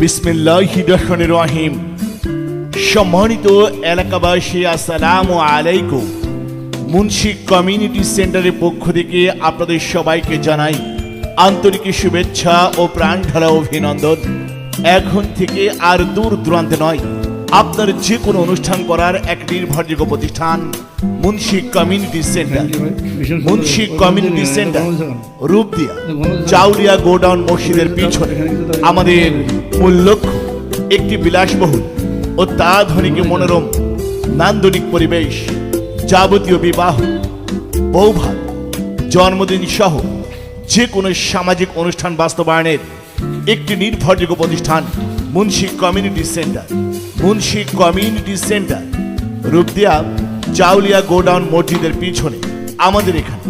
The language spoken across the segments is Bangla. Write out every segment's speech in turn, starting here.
বিসমিল্লাহির রহমানির রহিম। সম্মানিত এলাকাবাসী, আসসালামু আলাইকুম। মুন্সি কমিউনিটি সেন্টারের পক্ষ থেকে আপনাদের সবাইকে জানাই আন্তরিক শুভেচ্ছা ও প্রাণ ঢালা অভিনন্দন। এখন থেকে আর দূর দূরান্তে নয়, আপনার যে কোনো অনুষ্ঠান করার এক নির্ভরযোগ্য প্রতিষ্ঠান Munshi community centre. Munshi community centre, Rupdia Chaulia godown মসজিদের পিছনে। আমাদের মূল লক্ষ্য একটি বিলাসবহুল, অত্যাধুনিক মনোরম নান্দনিক পরিবেশ, যাবতীয় বিবাহ, বৌভাত, জন্মদিন সহ যে কোনো সামাজিক অনুষ্ঠান বাস্তবায়নের একটি নির্ভরযোগ্য প্রতিষ্ঠান Munshi community centre. Munshi community centre, Rupdia Chaulia godown মসজিদের পিছনে। আমাদের এখানে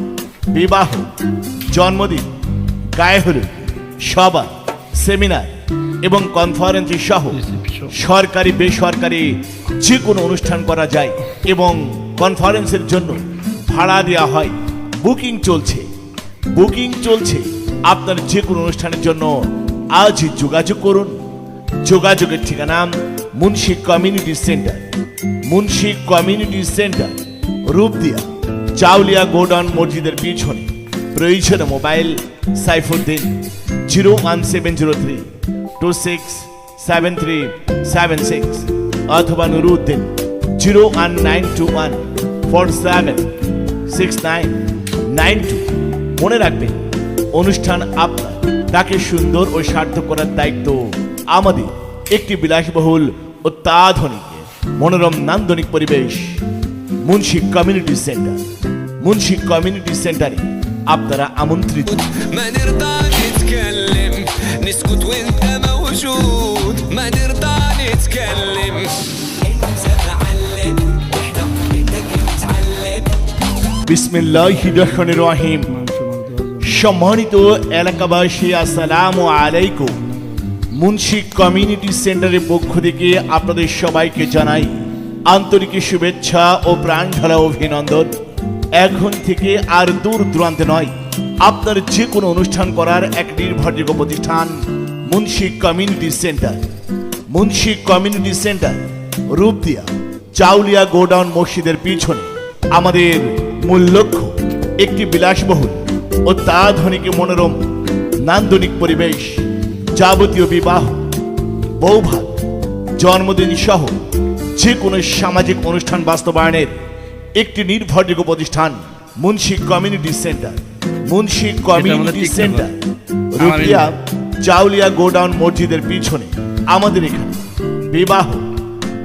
বিবাহ, জন্মদিন, গায়ে হলুদ, সভা, সেমিনার এবং কনফারেন্স সহ সরকারি বেসরকারি যে কোনো অনুষ্ঠান করা যায় এবং কনফারেন্সের জন্য ভাড়া দেওয়া হয়। বুকিং চলছে। আপনার যে কোনো অনুষ্ঠানের জন্য আজ যোগাযোগ করুন। যোগাযোগের ঠিকানা Munshi community centre. Munshi community centre, Rupdia Chaulia godown মসজিদের পিছনে। প্রয়োজনে মোবাইল সাইফুদ্দিন 01703267376 অথবা নুরুদ্দিন 01921476992। মনে রাখবেন, অনুষ্ঠান আপনার, তাকে সুন্দর ও সার্থক করার দায়িত্ব আমাদের। একটি বিলাসবহুল, অত্যাধুনিক মনোরম নান্দনিক পরিবেশ Munshi community centre. Munshi community সেন্টারে আপনারা আমন্ত্রিত। ما نرضى نتكلم نسكت وانت موجود ما نرضى نتكلم انت معلم واحنا بدك نتعلم বিসমিল্লাহির রহমানির রহিম। সম্মানিত এলাকাবাসী, আসসালামু আলাইকুম। মুন্সি কমিউনিটি সেন্টারের পক্ষ থেকে আপনাদের সবাইকে জানাই আন্তরিক শুভেচ্ছা ও প্রাণ ঢালা অভিনন্দন। এখন থেকে আর দূর দূরান্তে নয়, আপনার যে কোনো অনুষ্ঠান করার এক নির্ভরযোগ্য প্রতিষ্ঠান Munshi community centre. Munshi community centre, Rupdia Chaulia godown মসজিদের পিছনে। আমাদের মূল লক্ষ্য একটি বিলাসবহুল, অত্যাধুনিক মনোরম নান্দনিক পরিবেশ, যাবতীয় বিবাহ, বৌভাত, জন্মদিন সহ যে কোনো সামাজিক অনুষ্ঠান বাস্তবায়নের একটি নির্ভরযোগ্য প্রতিষ্ঠান Munshi community centre. Munshi community centre, Rupdia Chaulia godown মসজিদের পিছনে। আমাদের এখানে বিবাহ,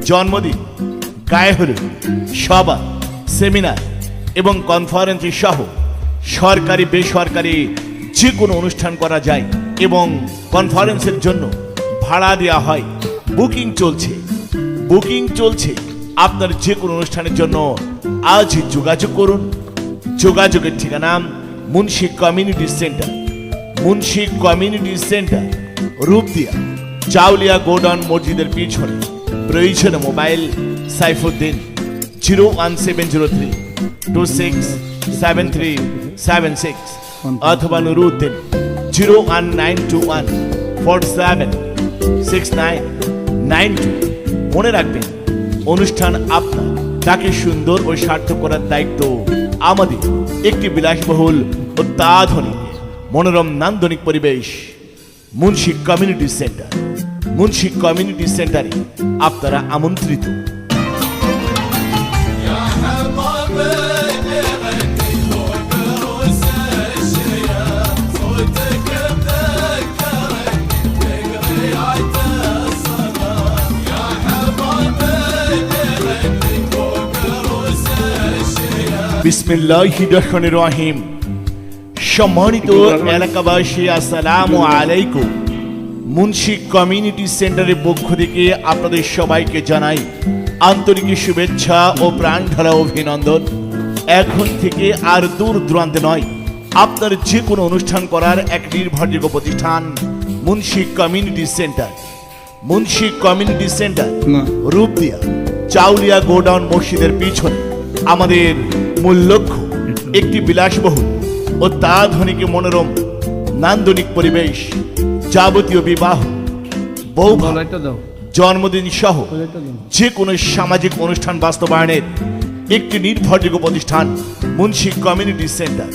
জন্মদিন, গায়ে হলুদ, সভা, সেমিনার এবং কনফারেন্স সহ সরকারি বেসরকারি যে কোনো অনুষ্ঠান করা যায় এবং কনফারেন্সের জন্য ভাড়া দেওয়া হয়। বুকিং চলছে। আপনার যে কোনো অনুষ্ঠানের জন্য আজ যোগাযোগ করুন। যোগাযোগের ঠিকানা Munshi community centre. Munshi community centre, Rupdia Chaulia godown মসজিদের পিছনে। প্রয়োজনে মোবাইল সাইফুদ্দিন 01703267376 অথবা নুরুদ্দিন 01921476992। মনে রাখবেন, অনুষ্ঠান আপনার, তাকে সুন্দর ও সার্থক করার দায়িত্ব আমাদের। একটি বিলাসবহুল, অত্যাধুনিক মনোরম নান্দনিক পরিবেশ Munshi community centre. Munshi community সেন্টারে আপনারা আমন্ত্রিত। বিসমিল্লাহির রহমানির রহিম। সম্মানিত এলাকাবাসী, আসসালামু আলাইকুম। মুন্সি কমিউনিটি সেন্টারের পক্ষ থেকে আপনাদের সবাইকে জানাই আন্তরিক শুভেচ্ছা ও প্রাণ ঢালা অভিনন্দন। এখন থেকে আর দূর দূরান্তে নয়, আপনার যে কোনো অনুষ্ঠান করার এক নির্ভরযোগ্য প্রতিষ্ঠান Munshi community centre. Munshi community centre, Rupdia Chaulia godown মসজিদের পিছনে। আমাদের মূল লক্ষ্য একটি বিলাসবহুল, অত্যাধুনিক মনোরম নান্দনিক পরিবেশ, যাবতীয় বিবাহ, বৌভাত, লাইটটা দাও, জন্মদিন সহ ওই লাইটটা দাও। যে কোনো সামাজিক অনুষ্ঠান বাস্তবায়নের একটি নির্ভরযোগ্য প্রতিষ্ঠান Munshi community centre.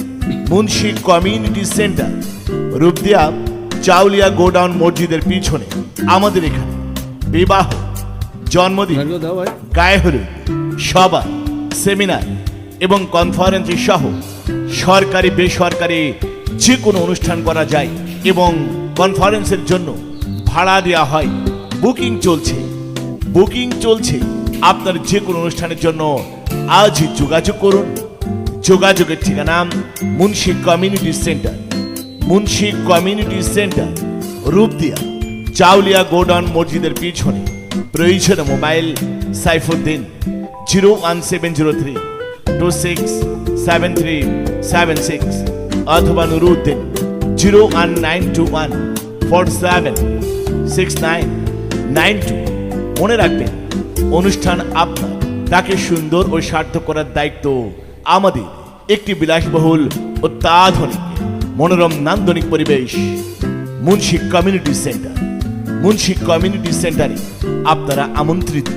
Munshi community centre, Rupdia Chaulia godown মসজিদের পিছনে। আমাদের এখানে বিবাহ, জন্মদিন, লাইটগুলো দাও ভাই। গায়ে হলুদ, সভা, সেমিনার এবং কনফারেন্স সহ সরকারি বেসরকারি যে কোনো অনুষ্ঠান করা যায় এবং কনফারেন্সের জন্য ভাড়া দেওয়া হয়। বুকিং চলছে। আপনার যে কোনো অনুষ্ঠানের জন্য আজই যোগাযোগ করুন। যোগাযোগের ঠিকানা Munshi community centre. Munshi community centre, Rupdia Chaulia godown মসজিদের পিছনে। প্রয়োজনে মোবাইল সাইফুদ্দিন 01703 267376 অথবা নুরুদ্দিন 01921 476992। মনে রাখবেন, অনুষ্ঠান আপনার, তাকে সুন্দর ও সার্থক করার দায়িত্ব আমাদের। একটি বিলাসবহুল, অত্যাধুনিক, মনোরম নান্দনিক পরিবেশ Munshi community centre. Munshi community সেন্টারে আপনারা আমন্ত্রিত।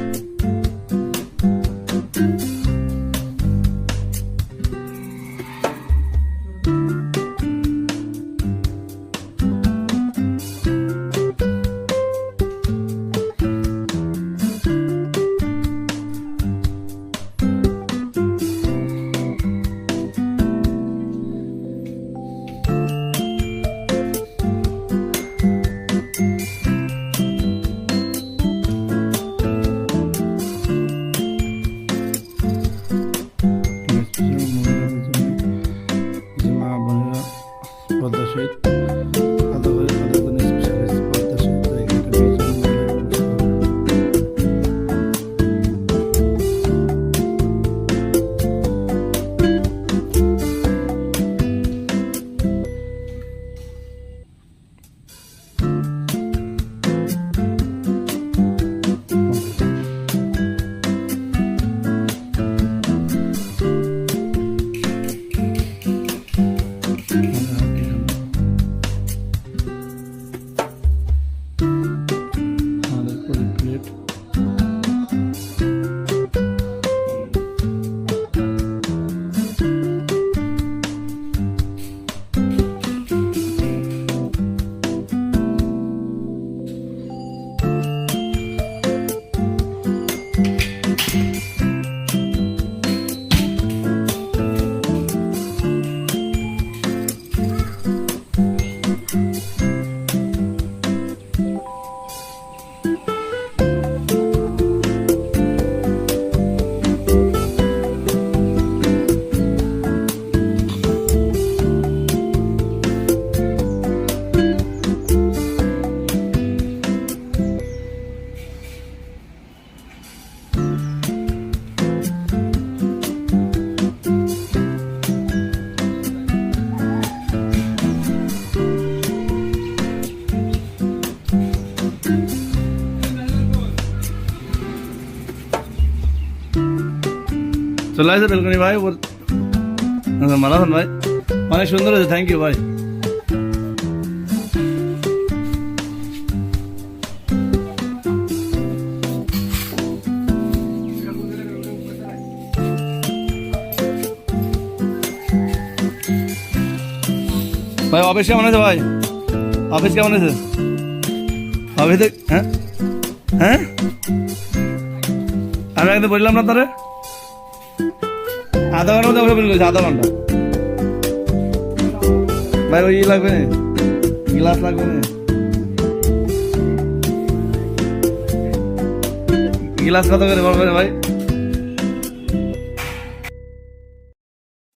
যে মা বোনেরা পদ্মা সহিত আদা করে স্পেশালিস্ট পদ্মা সহিত একটা বিয়ের জন্য বসতে হবে। আমাদের করে প্লেট চলে আসে বেলকনি ভাই ওর মালাধন ভাই, অনেক সুন্দর আছে, থ্যাংক ইউ ভাই। ভাই অফিস কেমন আছে ভাই? অফিস কেমন আছে? অফিসে হ্যাঁ হ্যাঁ আমি একদম বললাম না তোরে আধা ঘন্টার মধ্যে ওকে বলেছে, আধা ঘন্টা। ভাই ওই লাগবে না, গ্লাস লাগবে না, গ্লাস কত করে বলবেন ভাই?